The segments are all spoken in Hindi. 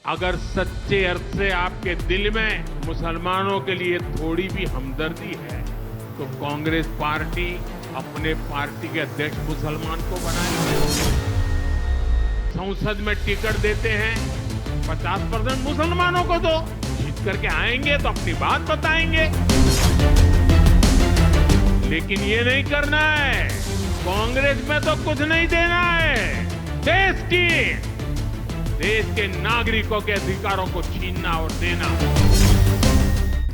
अगर सच्चे अर्थ से आपके दिल में मुसलमानों के लिए थोड़ी भी हमदर्दी है तो कांग्रेस पार्टी अपने पार्टी के अध्यक्ष मुसलमान को बनाएगी। संसद में टिकट देते हैं 50% मुसलमानों को दो, जीत करके आएंगे तो अपनी बात बताएंगे। लेकिन ये नहीं करना है, कांग्रेस में तो कुछ नहीं देना है। देश के नागरिकों के अधिकारों को छीनना और देना।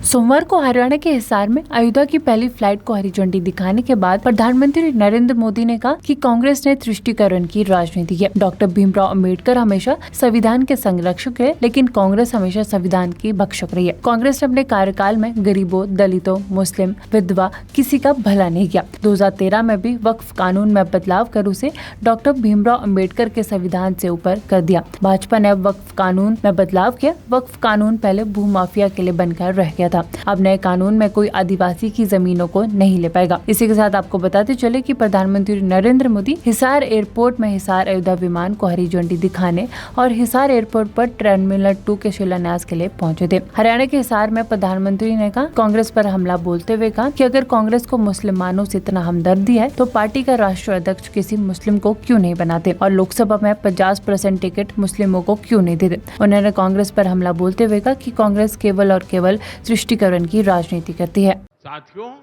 सोमवार को हरियाणा के हिसार में अयोध्या की पहली फ्लाइट को हरी झंडी दिखाने के बाद प्रधानमंत्री नरेंद्र मोदी ने कहा कि कांग्रेस ने तुष्टीकरण की राजनीति की। डॉक्टर भीमराव अंबेडकर हमेशा संविधान के संरक्षक है, लेकिन कांग्रेस हमेशा संविधान की भक्षक रही है। कांग्रेस ने अपने कार्यकाल में गरीबों, दलितों, मुस्लिम, विधवा किसी का भला नहीं किया। 2013 में भी वक्फ कानून में बदलाव कर उसे डॉक्टर भीमराव अंबेडकर के संविधान से ऊपर कर दिया। भाजपा ने अब वक्फ कानून में बदलाव किया। वक्फ कानून पहले भूमाफिया के लिए बनकर रह गया था। अब नए कानून में कोई आदिवासी की जमीनों को नहीं ले पाएगा। इसी के साथ आपको बताते चले कि प्रधानमंत्री नरेंद्र मोदी हिसार एयरपोर्ट में हिसार अयोध्या विमान को हरी झंडी दिखाने और हिसार एयरपोर्ट पर टर्मिनल 2 के शिलान्यास के लिए पहुंचे थे। हरियाणा के हिसार में प्रधानमंत्री ने कहा कांग्रेस पर हमला बोलते हुए कहा कि अगर कांग्रेस को मुसलमानों से इतना हमदर्दी है तो पार्टी का राष्ट्रीय अध्यक्ष किसी मुस्लिम को क्यों नहीं बनाते और लोकसभा में 50% टिकट मुस्लिमों को क्यों नहीं देते। उन्होंने कांग्रेस पर हमला बोलते हुए कहा कि कांग्रेस केवल और केवल तुष्टीकरण की राजनीति करती है। साथियों,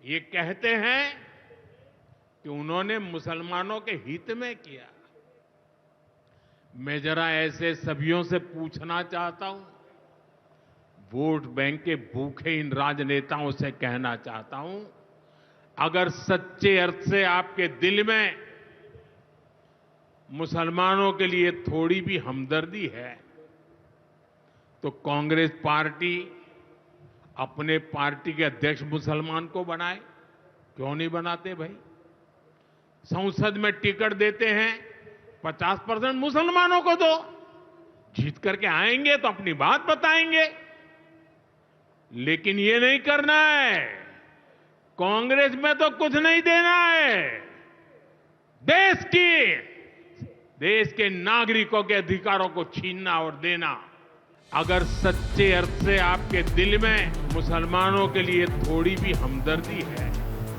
ये कहते हैं कि उन्होंने मुसलमानों के हित में किया। मैं जरा ऐसे सभियों से पूछना चाहता हूं, वोट बैंक के भूखे इन राजनेताओं से कहना चाहता हूं, अगर सच्चे अर्थ से आपके दिल में मुसलमानों के लिए थोड़ी भी हमदर्दी है तो कांग्रेस पार्टी अपने पार्टी के अध्यक्ष मुसलमान को बनाए। क्यों नहीं बनाते भाई? संसद में टिकट देते हैं 50% मुसलमानों को दो, जीत करके आएंगे तो अपनी बात बताएंगे। लेकिन ये नहीं करना है, कांग्रेस में तो कुछ नहीं देना है। देश के नागरिकों के अधिकारों को छीनना और देना। अगर सच्चे अर्थ से आपके दिल में मुसलमानों के लिए थोड़ी भी हमदर्दी है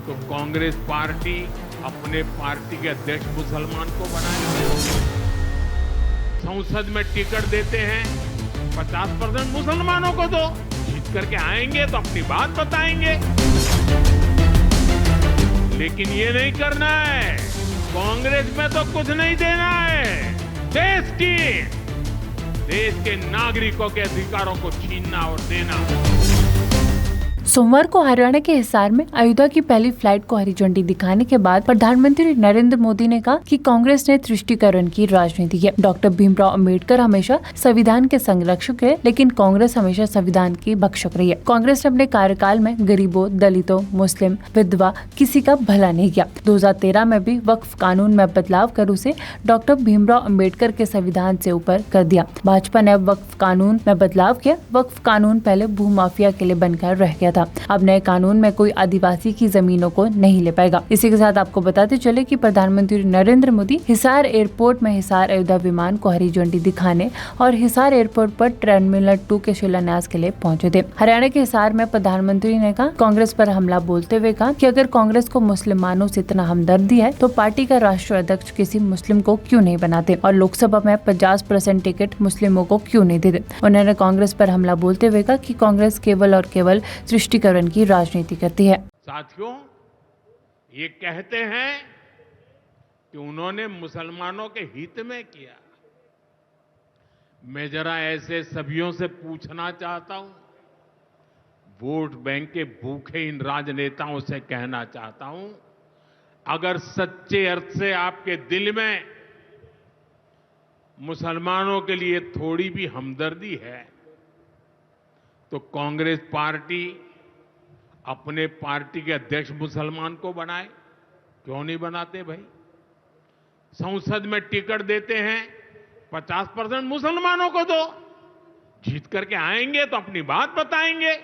तो कांग्रेस पार्टी अपने पार्टी के अध्यक्ष मुसलमान को बनाएगी। संसद में टिकट देते हैं 50% मुसलमानों को दो, जीत करके आएंगे तो अपनी बात बताएंगे। लेकिन ये नहीं करना है, कांग्रेस में तो कुछ नहीं देना है। देश के नागरिकों के अधिकारों को छीनना और देना। सोमवार को हरियाणा के हिसार में अयोध्या की पहली फ्लाइट को हरी झंडी दिखाने के बाद प्रधानमंत्री नरेंद्र मोदी ने कहा कि कांग्रेस ने तुष्टीकरण की राजनीति की। डॉक्टर भीमराव अंबेडकर हमेशा संविधान के संरक्षक है, लेकिन कांग्रेस हमेशा संविधान की भक्षक रही है। कांग्रेस ने अपने कार्यकाल में गरीबों, दलितों, मुस्लिम, विधवा किसी का भला नहीं किया। 2013 में भी वक्फ कानून में बदलाव कर उसे डॉक्टर भीमराव अंबेडकर के संविधान से ऊपर कर दिया। भाजपा ने अब वक्फ कानून में बदलाव किया। वक्फ कानून पहले भूमाफिया के लिए बनकर रह गया था। अब नए कानून में कोई आदिवासी की जमीनों को नहीं ले पाएगा। इसी के साथ आपको बताते चले कि प्रधानमंत्री नरेंद्र मोदी हिसार एयरपोर्ट में हिसार अयोध्या विमान को हरी झंडी दिखाने और हिसार एयरपोर्ट पर टर्मिनल 2 के शिलान्यास के लिए पहुंचे थे। हरियाणा के हिसार में प्रधानमंत्री ने कहा कांग्रेस पर हमला बोलते हुए कहा कि अगर कांग्रेस को मुसलमानों से इतना हमदर्दी है तो पार्टी का राष्ट्रीय अध्यक्ष किसी मुस्लिम को क्यों नहीं बनाते और लोकसभा में 50% टिकट मुस्लिमों को क्यों नहीं देते। उन्होंने कांग्रेस पर हमला बोलते हुए कहा कि कांग्रेस केवल और केवल तुष्टीकरण की राजनीति करती है। साथियों, ये कहते हैं कि उन्होंने मुसलमानों के हित में किया। मैं जरा ऐसे सभियों से पूछना चाहता हूं, वोट बैंक के भूखे इन राजनेताओं से कहना चाहता हूं, अगर सच्चे अर्थ से आपके दिल में मुसलमानों के लिए थोड़ी भी हमदर्दी है तो कांग्रेस पार्टी अपने पार्टी के अध्यक्ष मुसलमान को बनाए। क्यों नहीं बनाते भाई? संसद में टिकट देते हैं 50% मुसलमानों को दो, जीत करके आएंगे तो अपनी बात बताएंगे।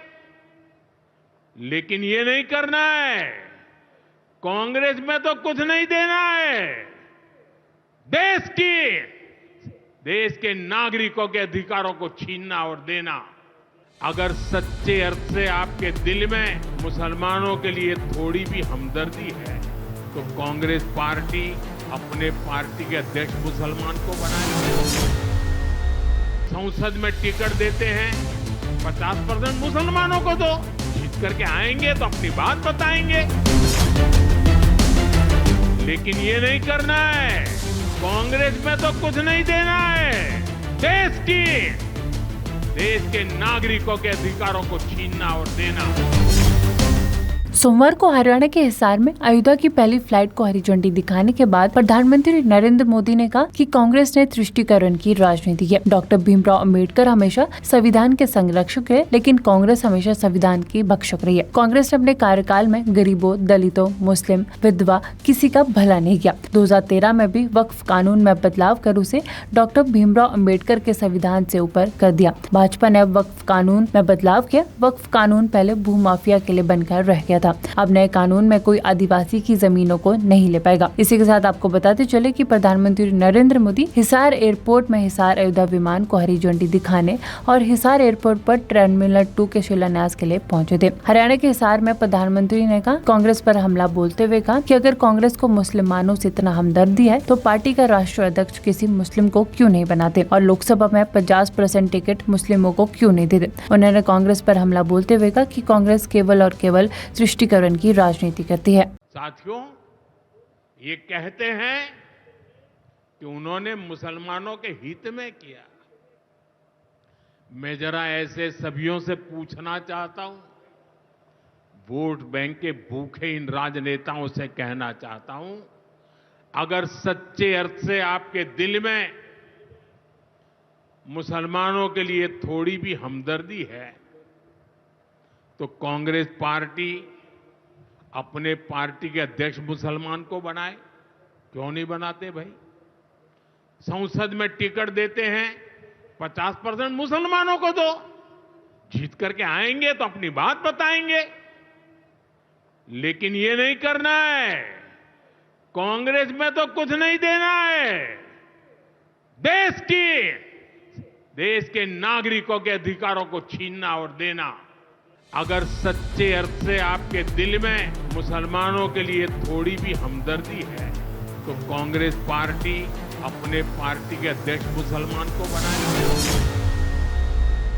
लेकिन ये नहीं करना है, कांग्रेस में तो कुछ नहीं देना है। देश के नागरिकों के अधिकारों को छीनना और देना। अगर सच्चे अर्थ से आपके दिल में मुसलमानों के लिए थोड़ी भी हमदर्दी है तो कांग्रेस पार्टी अपने पार्टी के अध्यक्ष मुसलमान को बनाएगी। संसद में टिकट देते हैं 50% मुसलमानों को दो, जीत करके आएंगे तो अपनी बात बताएंगे। लेकिन ये नहीं करना है, कांग्रेस में तो कुछ नहीं देना है। देश के नागरिकों के अधिकारों को छीनना और देना। सोमवार को हरियाणा के हिसार में अयोध्या की पहली फ्लाइट को हरी झंडी दिखाने के बाद प्रधानमंत्री नरेंद्र मोदी ने कहा कि कांग्रेस ने तुष्टीकरण की राजनीति की। डॉक्टर भीमराव अंबेडकर हमेशा संविधान के संरक्षक है, लेकिन कांग्रेस हमेशा संविधान की भक्षक रही है। कांग्रेस ने अपने कार्यकाल में गरीबों, दलितों, मुस्लिम, विधवा किसी का भला नहीं किया। 2013 में भी वक्फ कानून में बदलाव कर उसे डॉक्टर भीमराव अंबेडकर के संविधान से ऊपर कर दिया। भाजपा ने अब वक्फ कानून में बदलाव किया। वक्फ कानून पहले भूमाफिया के लिए बनकर रह गया था। अब नए कानून में कोई आदिवासी की जमीनों को नहीं ले पाएगा। इसी के साथ आपको बताते चले कि प्रधानमंत्री नरेंद्र मोदी हिसार एयरपोर्ट में हिसार अयोध्या विमान को हरी झंडी दिखाने और हिसार एयरपोर्ट पर टर्मिनल 2 के शिलान्यास के लिए पहुंचे थे। हरियाणा के हिसार में प्रधानमंत्री ने कहा कांग्रेस पर हमला बोलते हुए कहा कि अगर कांग्रेस को मुसलमानों से इतना हमदर्दी है तो पार्टी का राष्ट्रीय अध्यक्ष किसी मुस्लिम को क्यों नहीं बनाते और लोकसभा में 50% टिकट मुस्लिमों को क्यों नहीं देते। उन्होंने कांग्रेस पर हमला बोलते हुए कहा कि कांग्रेस केवल और केवल तुष्टीकरण की राजनीति करती है। साथियों, ये कहते हैं कि उन्होंने मुसलमानों के हित में किया। मैं जरा ऐसे सभियों से पूछना चाहता हूं, वोट बैंक के भूखे इन राजनेताओं से कहना चाहता हूं, अगर सच्चे अर्थ से आपके दिल में मुसलमानों के लिए थोड़ी भी हमदर्दी है तो कांग्रेस पार्टी अपने पार्टी के अध्यक्ष मुसलमान को बनाए। क्यों नहीं बनाते भाई? संसद में टिकट देते हैं 50% मुसलमानों को दो, जीत करके आएंगे तो अपनी बात बताएंगे। लेकिन ये नहीं करना है, कांग्रेस में तो कुछ नहीं देना है। देश के नागरिकों के अधिकारों को छीनना और देना। अगर सच्चे अर्थ से आपके दिल में मुसलमानों के लिए थोड़ी भी हमदर्दी है तो कांग्रेस पार्टी अपने पार्टी के अध्यक्ष मुसलमान को बनाएगी।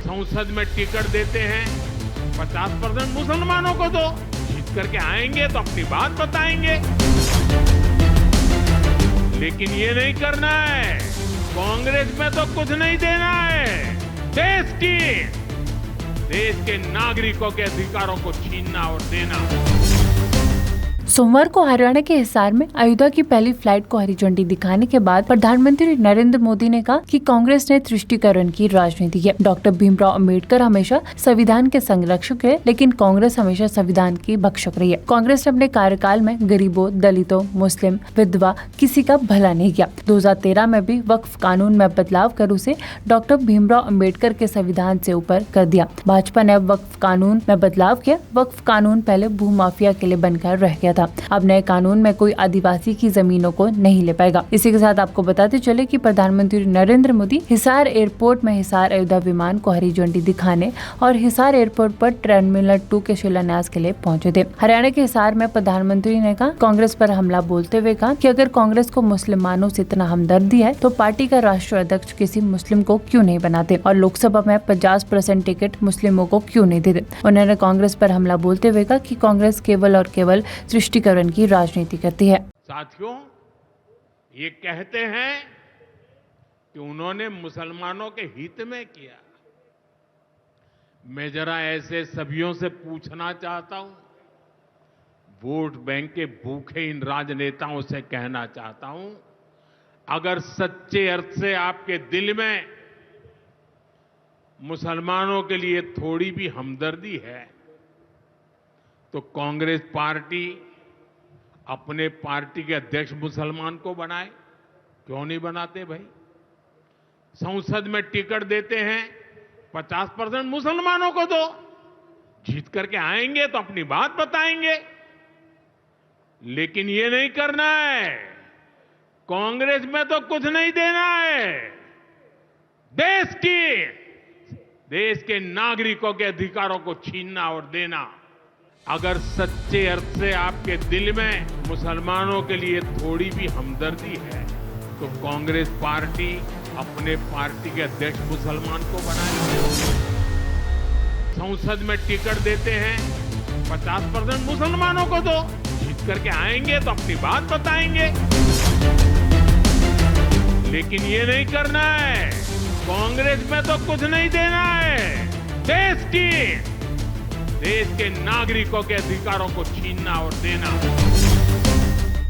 संसद में टिकट देते हैं 50% मुसलमानों को दो, जीत करके आएंगे तो अपनी बात बताएंगे। लेकिन ये नहीं करना है, कांग्रेस में तो कुछ नहीं देना है। देश के नागरिकों के अधिकारों को छीनना और देना। सोमवार को हरियाणा के हिसार में अयोध्या की पहली फ्लाइट को हरी झंडी दिखाने के बाद प्रधानमंत्री नरेंद्र मोदी ने कहा कि कांग्रेस ने तुष्टीकरण की राजनीति की। डॉक्टर भीमराव अंबेडकर हमेशा संविधान के संरक्षक है, लेकिन कांग्रेस हमेशा संविधान की भक्षक रही है। कांग्रेस ने अपने कार्यकाल में गरीबों, दलितों, मुस्लिम, विधवा किसी का भला नहीं किया। 2013 में भी वक्फ कानून में बदलाव कर उसे डॉक्टर भीमराव अंबेडकर के संविधान से ऊपर कर दिया। भाजपा ने अब वक्फ कानून में बदलाव किया। वक्फ कानून पहले भूमाफिया के लिए बनकर रह गया था। अब नए कानून में कोई आदिवासी की जमीनों को नहीं ले पाएगा। इसी के साथ आपको बताते चले कि प्रधानमंत्री नरेंद्र मोदी हिसार एयरपोर्ट में हिसार अयोध्या विमान को हरी झंडी दिखाने और हिसार एयरपोर्ट पर टर्मिनल 2 के शिलान्यास के लिए पहुंचे थे। हरियाणा के हिसार में प्रधानमंत्री ने कहा कांग्रेस पर हमला बोलते हुए कहा कि अगर कांग्रेस को मुसलमानों से इतना हमदर्दी है तो पार्टी का राष्ट्रीय अध्यक्ष किसी मुस्लिम को क्यों नहीं बनाते और लोकसभा में 50% टिकट मुस्लिमों को क्यों नहीं देते। उन्होंने कांग्रेस पर हमला बोलते हुए कहा कि कांग्रेस केवल और केवल तुष्टीकरण की राजनीति करती है। साथियों, ये कहते हैं कि उन्होंने मुसलमानों के हित में किया। मैं जरा ऐसे सभियों से पूछना चाहता हूं, वोट बैंक के भूखे इन राजनेताओं से कहना चाहता हूं, अगर सच्चे अर्थ से आपके दिल में मुसलमानों के लिए थोड़ी भी हमदर्दी है तो कांग्रेस पार्टी अपने पार्टी के अध्यक्ष मुसलमान को बनाए। क्यों नहीं बनाते भाई? संसद में टिकट देते हैं 50% मुसलमानों को दो, जीत करके आएंगे तो अपनी बात बताएंगे। लेकिन ये नहीं करना है, कांग्रेस में तो कुछ नहीं देना है। देश के नागरिकों के अधिकारों को छीनना और देना। अगर सच्चे अर्थ से आपके दिल में मुसलमानों के लिए थोड़ी भी हमदर्दी है तो कांग्रेस पार्टी अपने पार्टी के अध्यक्ष मुसलमान को बनाएगी। संसद में टिकट देते हैं 50% मुसलमानों को दो, जीत करके आएंगे तो अपनी बात बताएंगे। लेकिन ये नहीं करना है, कांग्रेस में तो कुछ नहीं देना है। देश के नागरिकों के अधिकारों को छीनना और देना।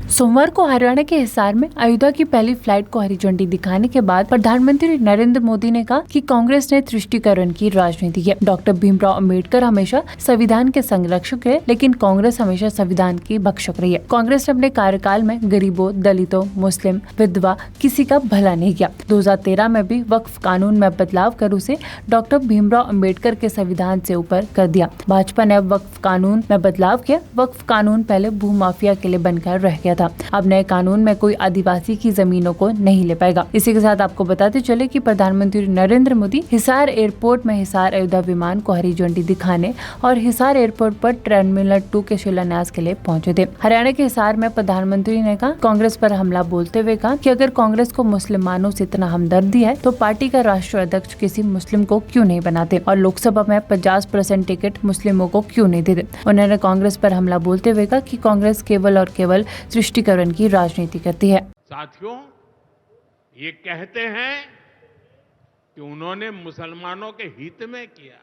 सोमवार को हरियाणा के हिसार में अयोध्या की पहली फ्लाइट को हरी झंडी दिखाने के बाद प्रधानमंत्री नरेंद्र मोदी ने कहा कि कांग्रेस ने तुष्टीकरण की राजनीति की। डॉक्टर भीमराव अंबेडकर हमेशा संविधान के संरक्षक है, लेकिन कांग्रेस हमेशा संविधान की भक्षक रही है। कांग्रेस ने अपने कार्यकाल में गरीबों, दलितों, मुस्लिम, विधवा किसी का भला नहीं किया। 2013 में भी वक्फ कानून में बदलाव कर उसे डॉक्टर भीमराव अंबेडकर के संविधान से ऊपर कर दिया। भाजपा ने अब वक्फ कानून में बदलाव किया। वक्फ कानून पहले भूमाफिया के लिए बनकर रह गया था। अब नए कानून में कोई आदिवासी की जमीनों को नहीं ले पाएगा। इसी के साथ आपको बताते चले कि प्रधानमंत्री नरेंद्र मोदी हिसार एयरपोर्ट में हिसार अयोध्या विमान को हरी झंडी दिखाने और हिसार एयरपोर्ट पर टर्मिनल 2 के शिलान्यास के लिए पहुंचे थे। हरियाणा के हिसार में प्रधानमंत्री ने कहा कांग्रेस पर हमला बोलते हुए कहा कि अगर कांग्रेस को मुसलमानों से इतना हमदर्दी है तो पार्टी का राष्ट्रीय अध्यक्ष किसी मुस्लिम को क्यों नहीं बनाते और लोकसभा में 50% टिकट मुस्लिमों को क्यों नहीं देते। उन्होंने कांग्रेस पर हमला बोलते हुए कहा कि कांग्रेस केवल और केवल तुष्टीकरण की राजनीति करती है। साथियों, ये कहते हैं कि उन्होंने मुसलमानों के हित में किया।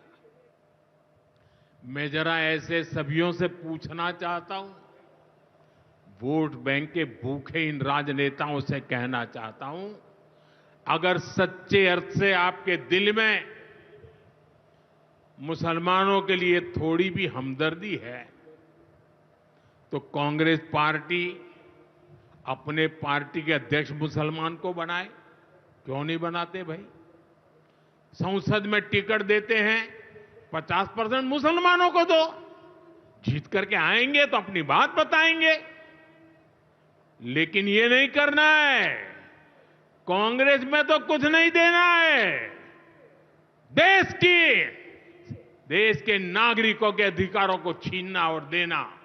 मैं जरा ऐसे सभियों से पूछना चाहता हूं, वोट बैंक के भूखे इन राजनेताओं से कहना चाहता हूं, अगर सच्चे अर्थ से आपके दिल में मुसलमानों के लिए थोड़ी भी हमदर्दी है तो कांग्रेस पार्टी अपने पार्टी के अध्यक्ष मुसलमान को बनाए। क्यों नहीं बनाते भाई? संसद में टिकट देते हैं 50% मुसलमानों को दो, जीत करके आएंगे तो अपनी बात बताएंगे। लेकिन ये नहीं करना है, कांग्रेस में तो कुछ नहीं देना है। देश के नागरिकों के अधिकारों को छीनना और देना।